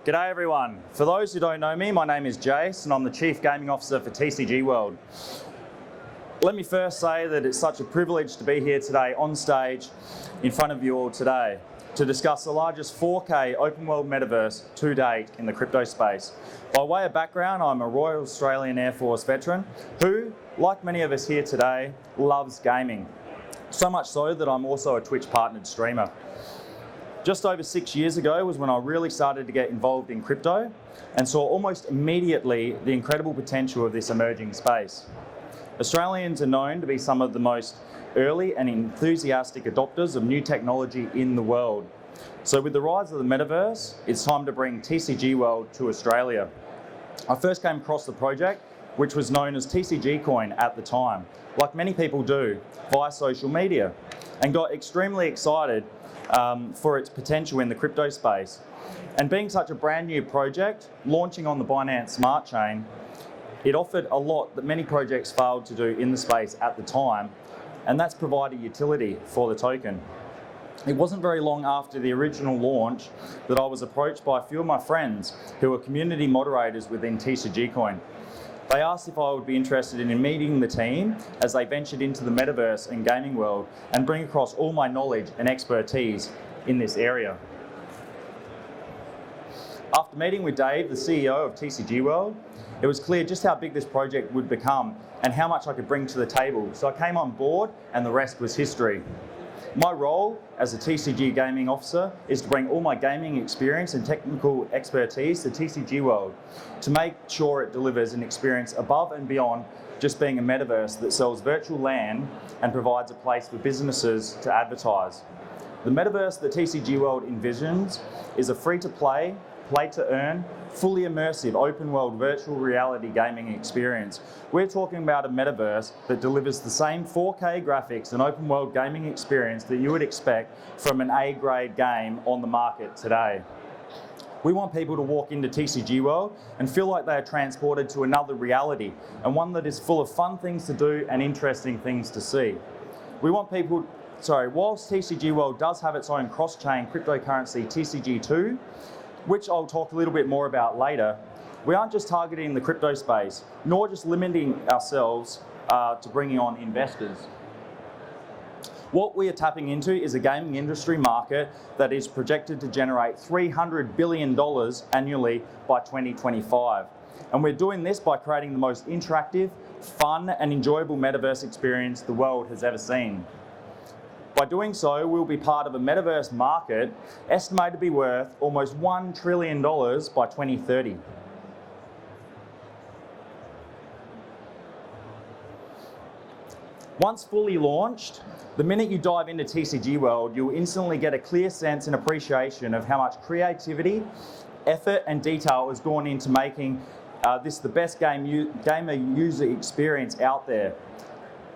G'day everyone. For those who don't know me, my name is Jace and I'm the Chief Gaming Officer for TCG World. Let me first say that it's such a privilege to be here today on stage in front of you all today to discuss the largest 4K open world metaverse to date in the crypto space. By way of background, I'm a Royal Australian Air Force veteran who, like many of us here today, loves gaming. So much so that I'm also a Twitch partnered streamer. Just over 6 years ago was when I really started to get involved in crypto and saw almost immediately the incredible potential of this emerging space. Australians are known to be some of the most early and enthusiastic adopters of new technology in the world. So with the rise of the Metaverse, it's time to bring TCG World to Australia. I first came across the project, which was known as TCG Coin at the time, like many people do, via social media, and got extremely excited for its potential in the crypto space. And being such a brand new project, launching on the Binance Smart Chain, it offered a lot that many projects failed to do in the space at the time, and that's provide a utility for the token. It wasn't very long after the original launch that I was approached by a few of my friends who are community moderators within TCG Coin. They asked if I would be interested in meeting the team as they ventured into the metaverse and gaming world and bring across all my knowledge and expertise in this area. After meeting with Dave, the CEO of TCG World, it was clear just how big this project would become and how much I could bring to the table. So I came on board and the rest was history. My role as a TCG gaming officer is to bring all my gaming experience and technical expertise to TCG World to make sure it delivers an experience above and beyond just being a metaverse that sells virtual land and provides a place for businesses to advertise. The metaverse that TCG World envisions is a free-to-play, play-to-earn, fully immersive open-world virtual reality gaming experience. We're talking about a metaverse that delivers the same 4K graphics and open-world gaming experience that you would expect from an A-grade game on the market today. We want people to walk into TCG World and feel like they are transported to another reality, and one that is full of fun things to do and interesting things to see. We want people, whilst TCG World does have its own cross-chain cryptocurrency TCG2, which I'll talk a little bit more about later, we aren't just targeting the crypto space, nor just limiting ourselves to bringing on investors. What we are tapping into is a gaming industry market that is projected to generate $300 billion annually by 2025. And we're doing this by creating the most interactive, fun and enjoyable metaverse experience the world has ever seen. By doing so, we'll be part of a metaverse market estimated to be worth almost $1 trillion by 2030. Once fully launched, the minute you dive into TCG World, you'll instantly get a clear sense and appreciation of how much creativity, effort and detail has gone into making this the best gamer user experience out there.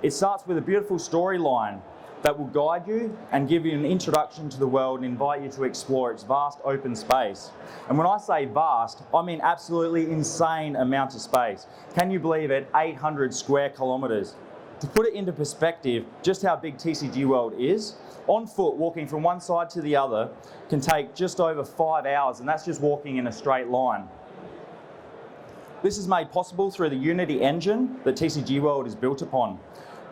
It starts with a beautiful storyline that will guide you and give you an introduction to the world and invite you to explore its vast open space. And when I say vast, I mean absolutely insane amount of space. Can you believe it? 800 square kilometres. To put it into perspective, just how big TCG World is, on foot walking from one side to the other can take just over 5 hours, and that's just walking in a straight line. This is made possible through the Unity engine that TCG World is built upon.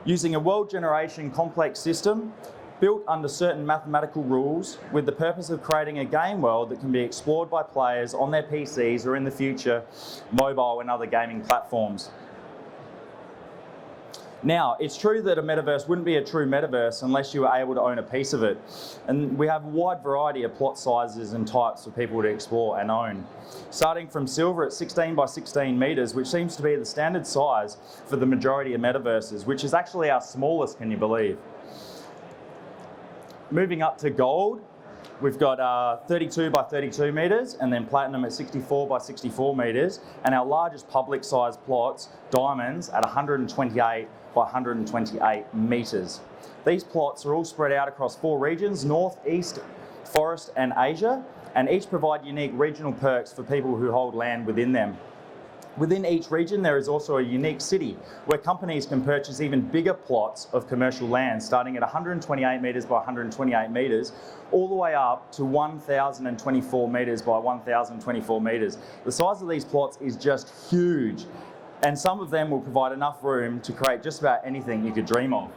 Using a world generation complex system built under certain mathematical rules with the purpose of creating a game world that can be explored by players on their PCs or in the future, mobile and other gaming platforms. Now, it's true that a metaverse wouldn't be a true metaverse unless you were able to own a piece of it. And we have a wide variety of plot sizes and types for people to explore and own. Starting from silver at 16 by 16 metres, which seems to be the standard size for the majority of metaverses, which is actually our smallest, can you believe? Moving up to gold, we've got 32 by 32 metres, and then platinum at 64 by 64 metres, and our largest public size plots, diamonds, at 128 by 128 metres. These plots are all spread out across 4 regions, North, East, Forest and Asia, and each provide unique regional perks for people who hold land within them. Within each region, there is also a unique city where companies can purchase even bigger plots of commercial land, starting at 128 metres by 128 metres, all the way up to 1,024 metres by 1,024 metres. The size of these plots is just huge, and some of them will provide enough room to create just about anything you could dream of.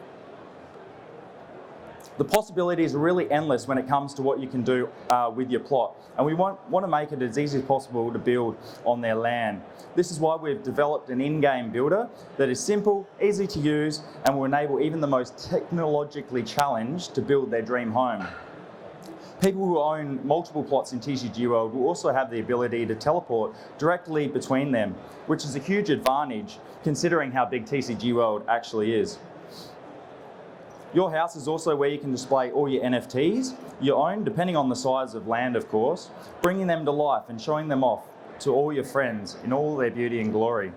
The possibilities are really endless when it comes to what you can do with your plot, and we want to make it as easy as possible to build on their land. This is why we've developed an in-game builder that is simple, easy to use, and will enable even the most technologically challenged to build their dream home. People who own multiple plots in TCG World will also have the ability to teleport directly between them, which is a huge advantage considering how big TCG World actually is. Your house is also where you can display all your NFTs you own, depending on the size of land, of course, bringing them to life and showing them off to all your friends in all their beauty and glory.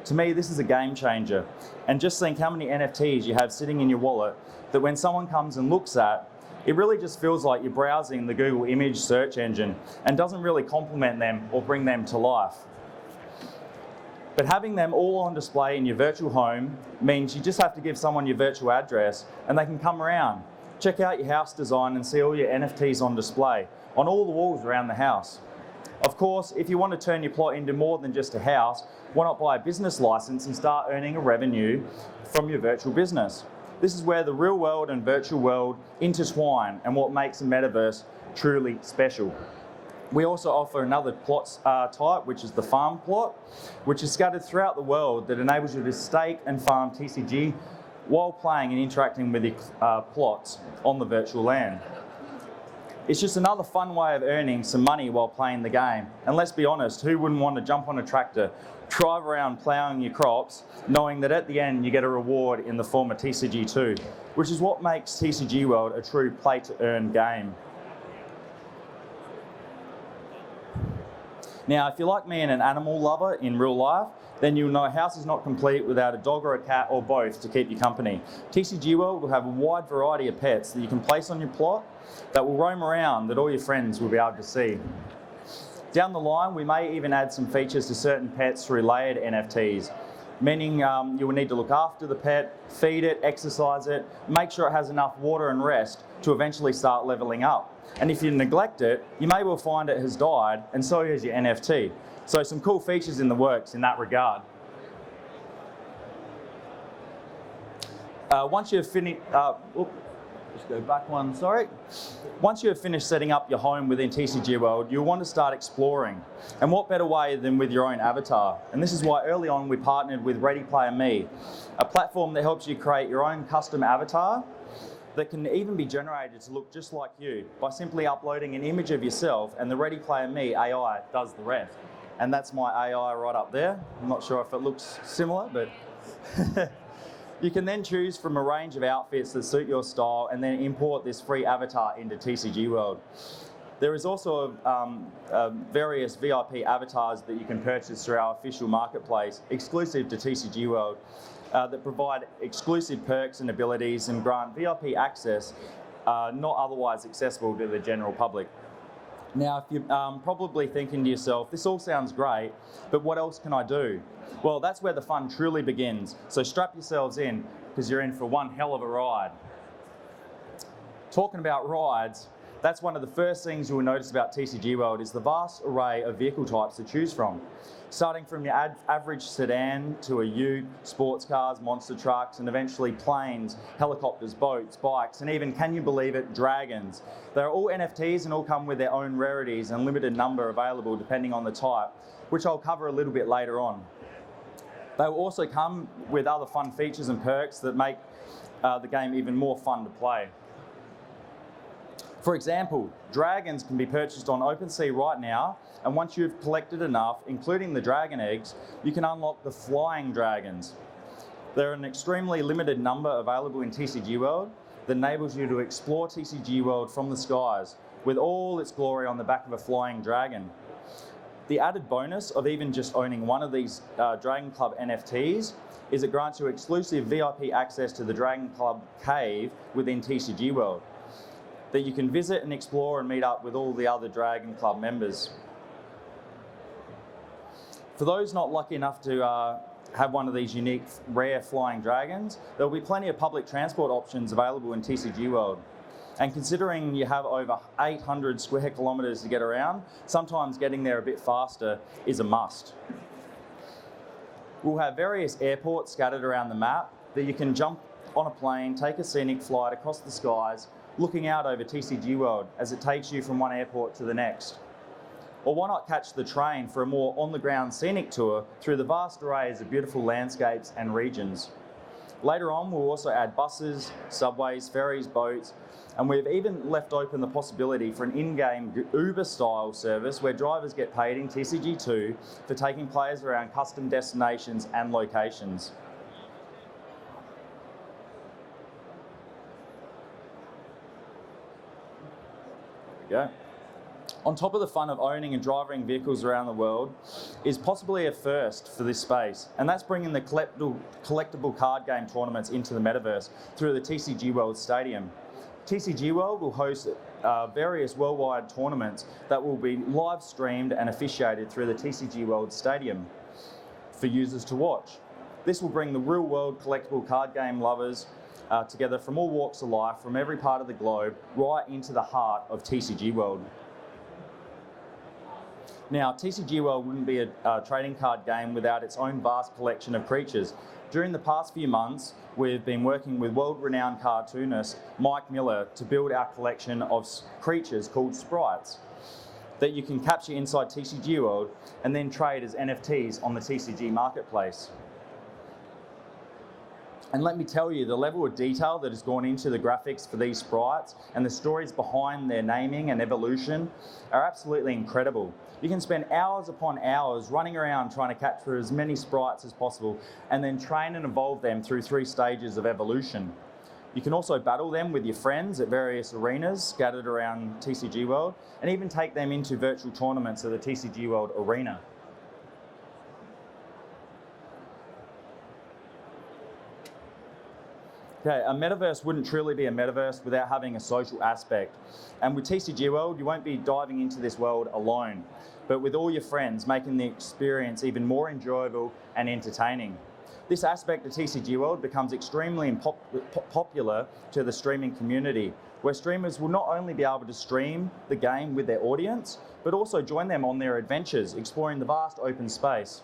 To me, this is a game changer. And just think how many NFTs you have sitting in your wallet that when someone comes and looks at, it really just feels like you're browsing the Google image search engine and doesn't really complement them or bring them to life. But having them all on display in your virtual home means you just have to give someone your virtual address and they can come around, check out your house design and see all your NFTs on display on all the walls around the house. Of course, if you want to turn your plot into more than just a house, why not buy a business license and start earning a revenue from your virtual business? This is where the real world and virtual world intertwine and what makes a metaverse truly special. We also offer another plot type, which is the farm plot, which is scattered throughout the world that enables you to stake and farm TCG while playing and interacting with your plots on the virtual land. It's just another fun way of earning some money while playing the game. And let's be honest, who wouldn't want to jump on a tractor, drive around ploughing your crops, knowing that at the end you get a reward in the form of TCG2, which is what makes TCG World a true play-to-earn game. Now, if you're like me and an animal lover in real life, then you'll know a house is not complete without a dog or a cat or both to keep you company. TCG World will have a wide variety of pets that you can place on your plot that will roam around that all your friends will be able to see. Down the line, we may even add some features to certain pets through layered NFTs, meaning you will need to look after the pet, feed it, exercise it, make sure it has enough water and rest to eventually start leveling up. And if you neglect it, you may well find it has died, and so has your NFT. So some cool features in the works in that regard. Once you've finished, just go back one, sorry. Once you have finished setting up your home within TCG World, you'll want to start exploring. And what better way than with your own avatar? And this is why early on we partnered with Ready Player Me, a platform that helps you create your own custom avatar that can even be generated to look just like you by simply uploading an image of yourself, and the Ready Player Me AI does the rest. And that's my AI right up there. I'm not sure if it looks similar, but you can then choose from a range of outfits that suit your style and then import this free avatar into TCG World. There is also various VIP avatars that you can purchase through our official marketplace, exclusive to TCG World, that provide exclusive perks and abilities and grant VIP access not otherwise accessible to the general public. Now, if you're probably thinking to yourself, this all sounds great, but what else can I do? Well, that's where the fun truly begins. So strap yourselves in, because you're in for one hell of a ride. Talking about rides, that's one of the first things you will notice about TCG World is the vast array of vehicle types to choose from. Starting from your average sedan to a ute, sports cars, monster trucks, and eventually planes, helicopters, boats, bikes, and even, can you believe it, dragons. They're all NFTs and all come with their own rarities and limited number available depending on the type, which I'll cover a little bit later on. They will also come with other fun features and perks that make the game even more fun to play. For example, dragons can be purchased on OpenSea right now, and once you've collected enough, including the dragon eggs, you can unlock the flying dragons. There are an extremely limited number available in TCG World that enables you to explore TCG World from the skies with all its glory on the back of a flying dragon. The added bonus of even just owning one of these Dragon Club NFTs is it grants you exclusive VIP access to the Dragon Club cave within TCG World that you can visit and explore and meet up with all the other Dragon Club members. For those not lucky enough to have one of these unique, rare flying dragons, there will be plenty of public transport options available in TCG World. And considering you have over 800 square kilometres to get around, sometimes getting there a bit faster is a must. We'll have various airports scattered around the map that you can jump on a plane, take a scenic flight across the skies, looking out over TCG World as it takes you from one airport to the next. Or why not catch the train for a more on-the-ground scenic tour through the vast arrays of beautiful landscapes and regions. Later on, we'll also add buses, subways, ferries, boats, and we've even left open the possibility for an in-game Uber-style service where drivers get paid in TCG2 for taking players around custom destinations and locations. There we go. On top of the fun of owning and driving vehicles around the world is possibly a first for this space, and that's bringing the collectible card game tournaments into the Metaverse through the TCG World Stadium. TCG World will host various worldwide tournaments that will be live streamed and officiated through the TCG World Stadium for users to watch. This will bring the real world collectible card game lovers together from all walks of life, from every part of the globe, right into the heart of TCG World. Now, TCG World wouldn't be a trading card game without its own vast collection of creatures. During the past few months, we've been working with world-renowned cartoonist Mike Miller to build our collection of creatures called sprites that you can capture inside TCG World and then trade as NFTs on the TCG marketplace. And let me tell you, the level of detail that has gone into the graphics for these sprites and the stories behind their naming and evolution are absolutely incredible. You can spend hours upon hours running around trying to capture as many sprites as possible and then train and evolve them through 3 stages of evolution. You can also battle them with your friends at various arenas scattered around TCG World and even take them into virtual tournaments at the TCG World Arena. Okay, a metaverse wouldn't truly be a metaverse without having a social aspect. And with TCG World, you won't be diving into this world alone, but with all your friends, making the experience even more enjoyable and entertaining. This aspect of TCG World becomes extremely popular to the streaming community, where streamers will not only be able to stream the game with their audience, but also join them on their adventures, exploring the vast open space.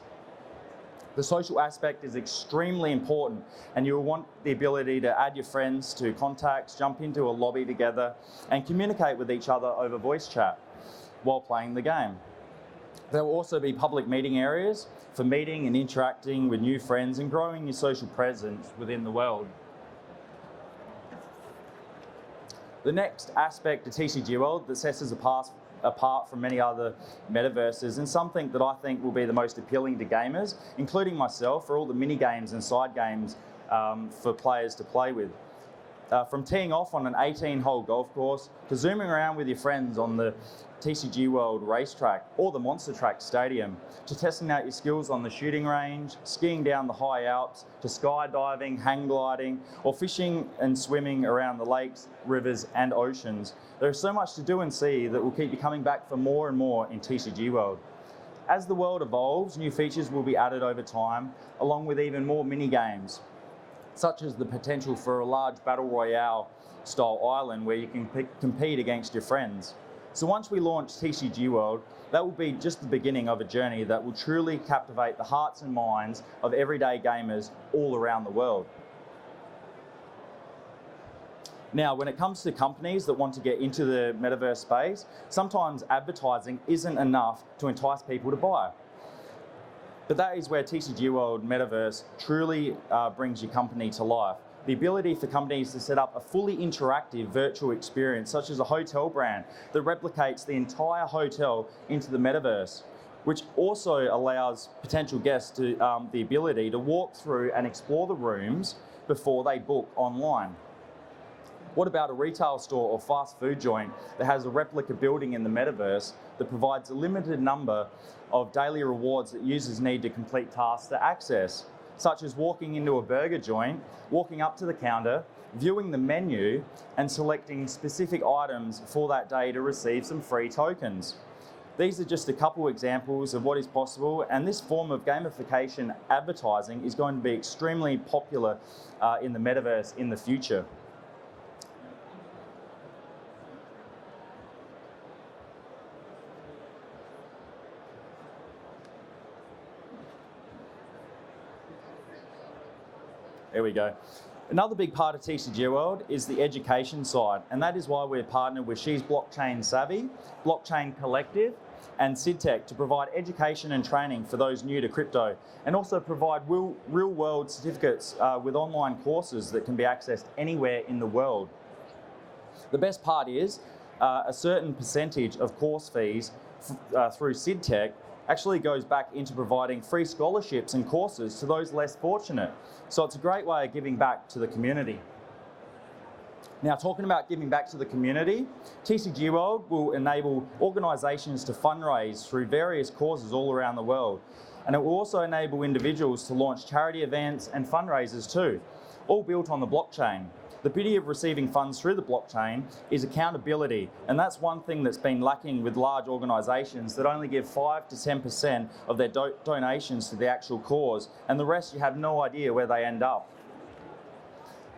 The social aspect is extremely important, and you'll want the ability to add your friends to contacts, jump into a lobby together, and communicate with each other over voice chat while playing the game. There will also be public meeting areas for meeting and interacting with new friends and growing your social presence within the world. The next aspect of TCG World that sets us apart from many other metaverses, and something that I think will be the most appealing to gamers, including myself, are all the mini games and side games for players to play with. From teeing off on an 18-hole golf course to zooming around with your friends on the TCG World racetrack or the Monster Track Stadium, to testing out your skills on the shooting range, skiing down the high Alps, to skydiving, hang gliding, or fishing and swimming around the lakes, rivers and oceans. There is so much to do and see that will keep you coming back for more and more in TCG World. As the world evolves, new features will be added over time, along with even more mini games, such as the potential for a large battle royale style island where you can compete against your friends. So once we launch TCG World, that will be just the beginning of a journey that will truly captivate the hearts and minds of everyday gamers all around the world. Now, when it comes to companies that want to get into the metaverse space, sometimes advertising isn't enough to entice people to buy. But that is where TCG World Metaverse truly brings your company to life. The ability for companies to set up a fully interactive virtual experience, such as a hotel brand that replicates the entire hotel into the metaverse, which also allows potential guests to the ability to walk through and explore the rooms before they book online. What about a retail store or fast food joint that has a replica building in the metaverse that provides a limited number of daily rewards that users need to complete tasks to access, such as walking into a burger joint, walking up to the counter, viewing the menu, and selecting specific items for that day to receive some free tokens. These are just a couple examples of what is possible, and this form of gamification advertising is going to be extremely popular in the metaverse in the future. There we go. Another big part of TCG World is the education side, and that is why we're partnered with She's Blockchain Savvy, Blockchain Collective, and SidTech to provide education and training for those new to crypto, and also provide real-world certificates with online courses that can be accessed anywhere in the world. The best part is a certain percentage of course fees through SidTech actually goes back into providing free scholarships and courses to those less fortunate. So it's a great way of giving back to the community. Now, talking about giving back to the community, TCG World will enable organisations to fundraise through various causes all around the world. And it will also enable individuals to launch charity events and fundraisers too, all built on the blockchain. The beauty of receiving funds through the blockchain is accountability, and that's one thing that's been lacking with large organisations that only give 5 to 10% of their donations to the actual cause, and the rest you have no idea where they end up.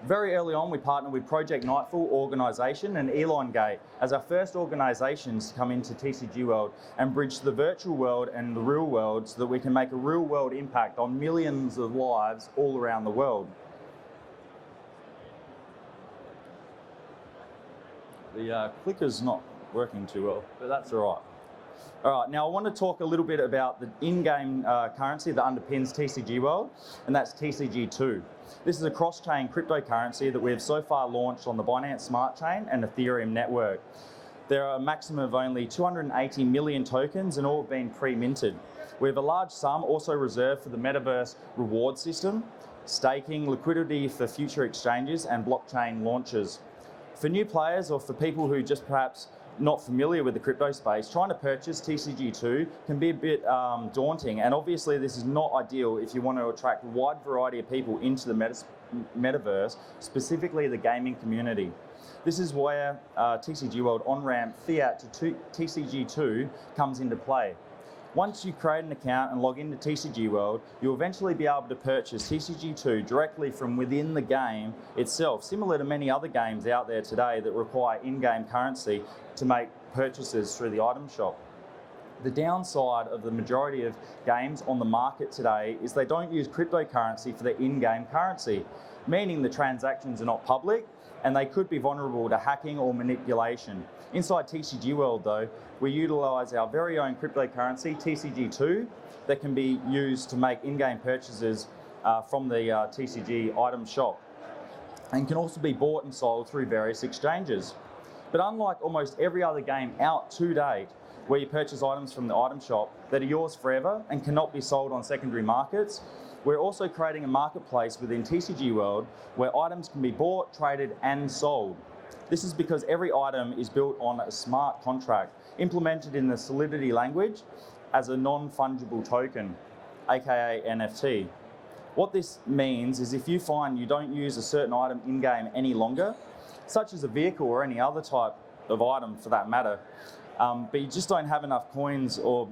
Very early on, we partnered with Project Nightfall organisation and Elongate as our first organisations to come into TCG World and bridge the virtual world and the real world so that we can make a real world impact on millions of lives all around the world. The clicker's not working too well, but that's all right. All right, now I want to talk a little bit about the in-game currency that underpins TCG World, and that's TCG2. This is a cross-chain cryptocurrency that we have so far launched on the Binance Smart Chain and Ethereum network. There are a maximum of only 280 million tokens and all have been pre-minted. We have a large sum also reserved for the Metaverse reward system, staking, liquidity for future exchanges and blockchain launches. For new players or for people who just perhaps not familiar with the crypto space, trying to purchase TCG2 can be a bit daunting, and obviously this is not ideal if you want to attract a wide variety of people into the metaverse, specifically the gaming community. This is where TCG World on-ramp fiat to TCG2 comes into play. Once you create an account and log into TCG World, you'll eventually be able to purchase TCG2 directly from within the game itself, similar to many other games out there today that require in-game currency to make purchases through the item shop. The downside of the majority of games on the market today is they don't use cryptocurrency for their in-game currency, meaning the transactions are not public and they could be vulnerable to hacking or manipulation. Inside TCG World though, we utilise our very own cryptocurrency, TCG2, that can be used to make in-game purchases from the TCG item shop, and can also be bought and sold through various exchanges. But unlike almost every other game out to date, where you purchase items from the item shop that are yours forever and cannot be sold on secondary markets, we're also creating a marketplace within TCG World where items can be bought, traded and sold. This is because every item is built on a smart contract implemented in the Solidity language as a non-fungible token, aka NFT. What this means is if you find you don't use a certain item in-game any longer, such as a vehicle or any other type of item for that matter, but you just don't have enough coins or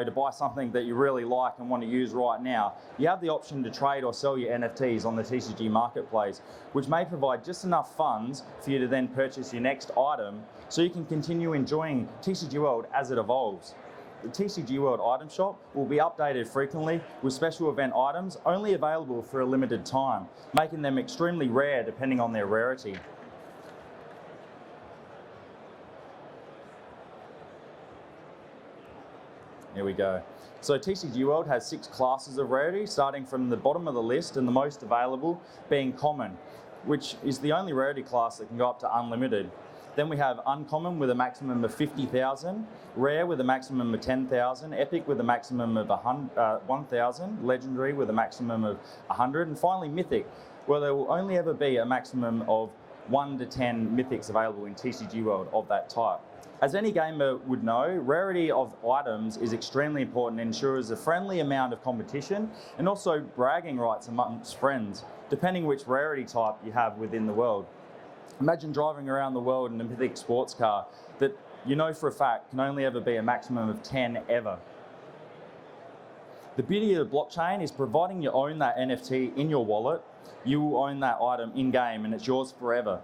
to buy something that you really like and want to use right now, you have the option to trade or sell your NFTs on the TCG marketplace, which may provide just enough funds for you to then purchase your next item so you can continue enjoying TCG World as it evolves. The TCG World item shop will be updated frequently with special event items only available for a limited time, making them extremely rare depending on their rarity. Here we go. So TCG World has 6 classes of rarity, starting from the bottom of the list and the most available being common, which is the only rarity class that can go up to unlimited. Then we have uncommon with a maximum of 50,000, rare with a maximum of 10,000, epic with a maximum of 1,000, legendary with a maximum of 100, and finally mythic, where there will only ever be a maximum of 1 to 10 mythics available in TCG World of that type. As any gamer would know, rarity of items is extremely important and ensures a friendly amount of competition and also bragging rights amongst friends, depending which rarity type you have within the world. Imagine driving around the world in a mythic sports car that you know for a fact can only ever be a maximum of 10 ever. The beauty of the blockchain is providing you own that NFT in your wallet, you will own that item in-game and it's yours forever.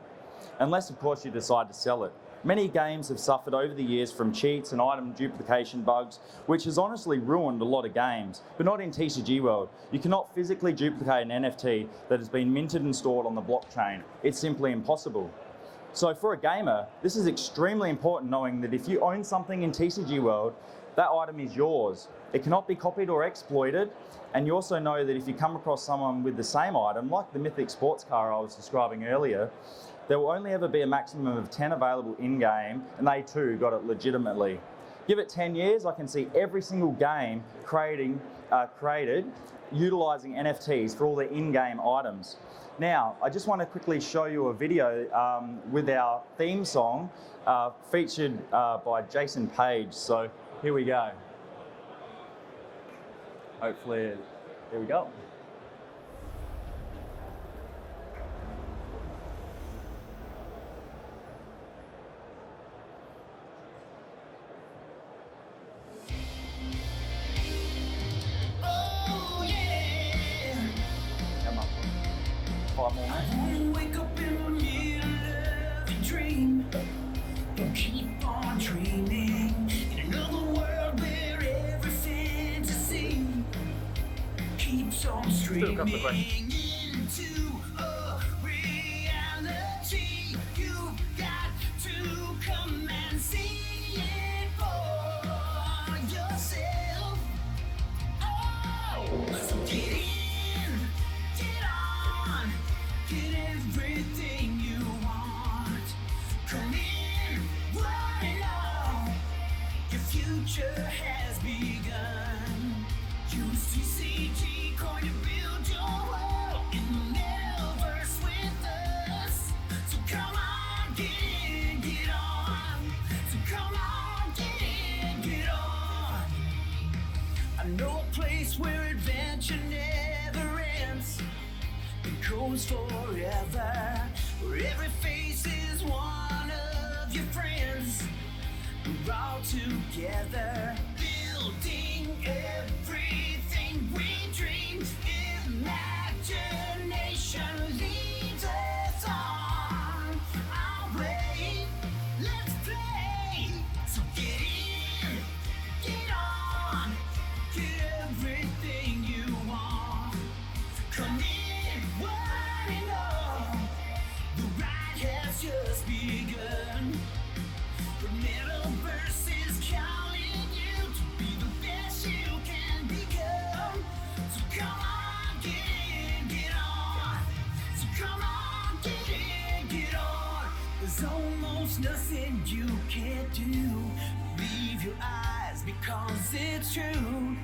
Unless, of course, you decide to sell it. Many games have suffered over the years from cheats and item duplication bugs, which has honestly ruined a lot of games, but not in TCG World. You cannot physically duplicate an NFT that has been minted and stored on the blockchain. It's simply impossible. So for a gamer, this is extremely important, knowing that if you own something in TCG World, that item is yours. It cannot be copied or exploited, and you also know that if you come across someone with the same item, like the Mythic sports car I was describing earlier, there will only ever be a maximum of 10 available in-game, and they too got it legitimately. Give it 10 years, I can see every single game created utilising NFTs for all their in-game items. Now, I just want to quickly show you a video with our theme song featured by Jason Page. So here we go. Hopefully, here we go. Oh yeah. Come on. 5 more minutes. Wake up in the middle of a dream. Keep on dreaming in another world where every fantasy keeps on streaming into a reality. You've got to come and see it for yourself. Oh, so get in, get on, get everything you want. Come in, run on. Your future has begun. Use TCG coin to build your world in the Metaverse with us. So come on, get in, get on. So come on, get in, get on. I know a place where adventure never ends. It goes forever. Where every face is one of your friends. We're all together, building everything we dream. Imagination leads us on our way. Let's play. So get in, get on, get everything you want. Come in, one and all. The ride has just begun. The Metaverse is calling you to be the best you can become. So come on, get in, get on. So come on, get in, get on. There's almost nothing you can't do. Leave your eyes because it's true.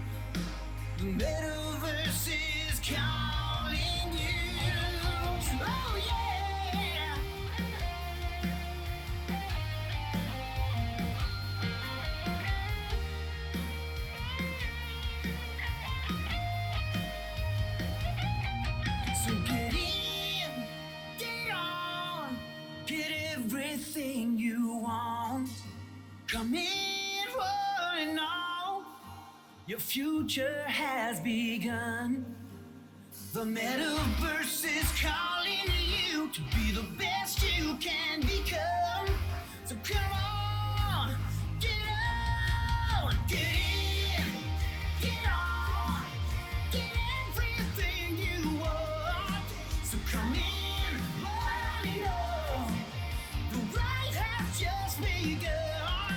The Metaverse is calling you. Oh yeah. So get in, get on, get everything you want. Come in, one and all. Your future has begun. The Metaverse is calling you to be the best you can become. So come on, get on, get in, get on, get everything you want. So come in, one and all. The ride has just begun.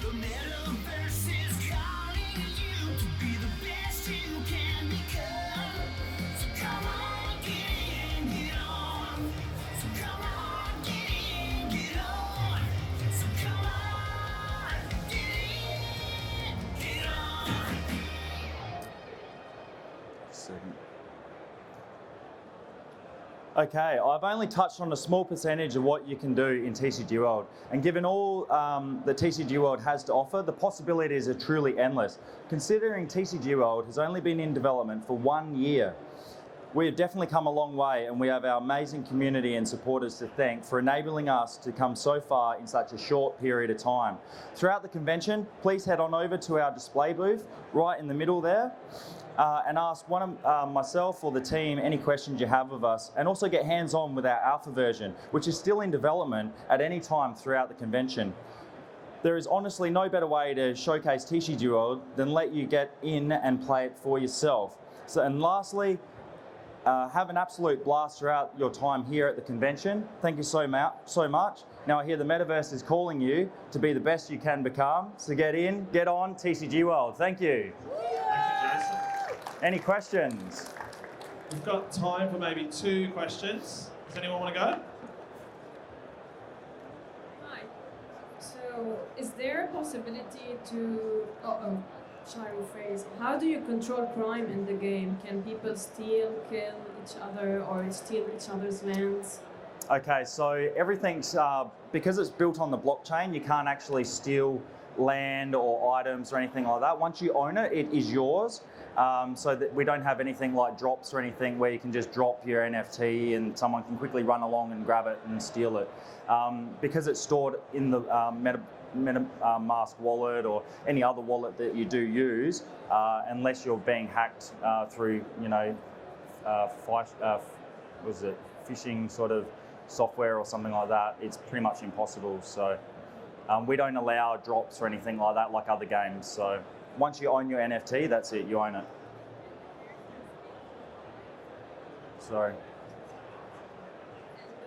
The Metaverse is calling you to be the best you can become. So come on, get in, get on. So come on, get in, get on. So come on, get in, get on. Second. Okay, I've only touched on a small percentage of what you can do in TCG World, and given all that TCG World has to offer, the possibilities are truly endless. Considering TCG World has only been in development for 1 year, We have definitely come a long way, and we have our amazing community and supporters to thank for enabling us to come so far in such a short period of time. Throughout the convention, please head on over to our display booth right in the middle there and ask one of myself or the team any questions you have of us, and also get hands-on with our alpha version, which is still in development at any time throughout the convention. There is honestly no better way to showcase TCG World than let you get in and play it for yourself. And lastly, have an absolute blast throughout your time here at the convention. Thank you so much. Now I hear the Metaverse is calling you to be the best you can become. So get in, get on, TCG World. Thank you. Thank you, Jason. Any questions? We've got time for maybe 2 questions. Does anyone want to go? Hi. So, is there a possibility to... shall I rephrase? How do you control crime in the game? Can people steal, kill each other, or steal each other's lands? Okay, so everything's, because it's built on the blockchain, you can't actually steal land or items or anything like that. Once you own it, it is yours. So that we don't have anything like drops or anything where you can just drop your NFT and someone can quickly run along and grab it and steal it. Because it's stored in the MetaMask wallet or any other wallet that you do use, unless you're being hacked through, phishing sort of software or something like that, it's pretty much impossible. So we don't allow drops or anything like that like other games. So once you own your NFT, that's it, you own it. Sorry.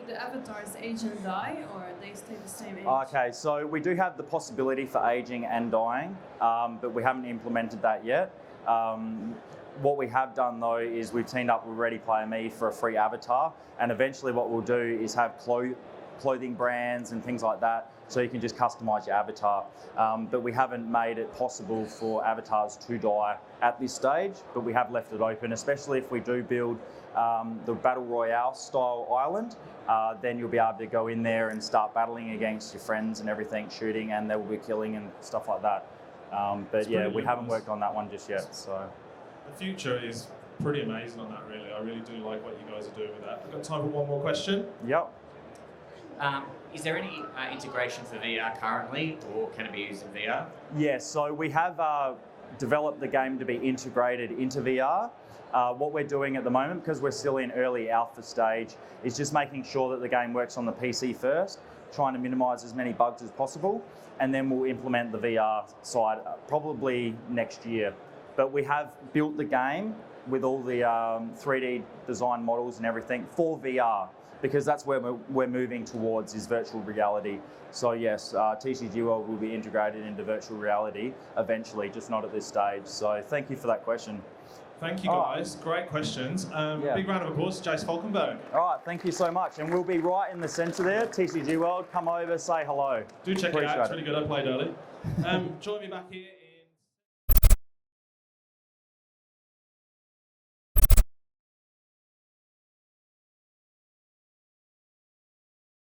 Do the avatars age and die, or they stay the same age? Okay, so we do have the possibility for aging and dying, but we haven't implemented that yet. What we have done though is we've teamed up with Ready Player Me for a free avatar, and eventually what we'll do is have clothing brands and things like that, so you can just customize your avatar. But we haven't made it possible for avatars to die at this stage, but we have left it open, especially if we do build the Battle Royale style island, then you'll be able to go in there and start battling against your friends and everything, shooting, and they will be killing and stuff like that. But yeah, we haven't worked on that one just yet. So The future is pretty amazing on that, really. I really do like what you guys are doing with that. I've got time for one more question. Yep. Is there any integration for VR currently, or can it be used in VR? Yes, so we have developed the game to be integrated into VR. What we're doing at the moment, because we're still in early alpha stage, is just making sure that the game works on the PC first, trying to minimise as many bugs as possible, and then we'll implement the VR side probably next year. But we have built the game with all the 3D design models and everything for VR, because that's where we're moving towards, is virtual reality. So yes, TCG World will be integrated into virtual reality eventually, just not at this stage. So thank you for that question. Thank you, guys. Great questions. Big round of applause to Jace Falkenberg. All right, thank you so much. And we'll be right in the centre there, TCG World. Come over, say hello. Do check it out. Appreciate It's really good. I played early. Join me back here.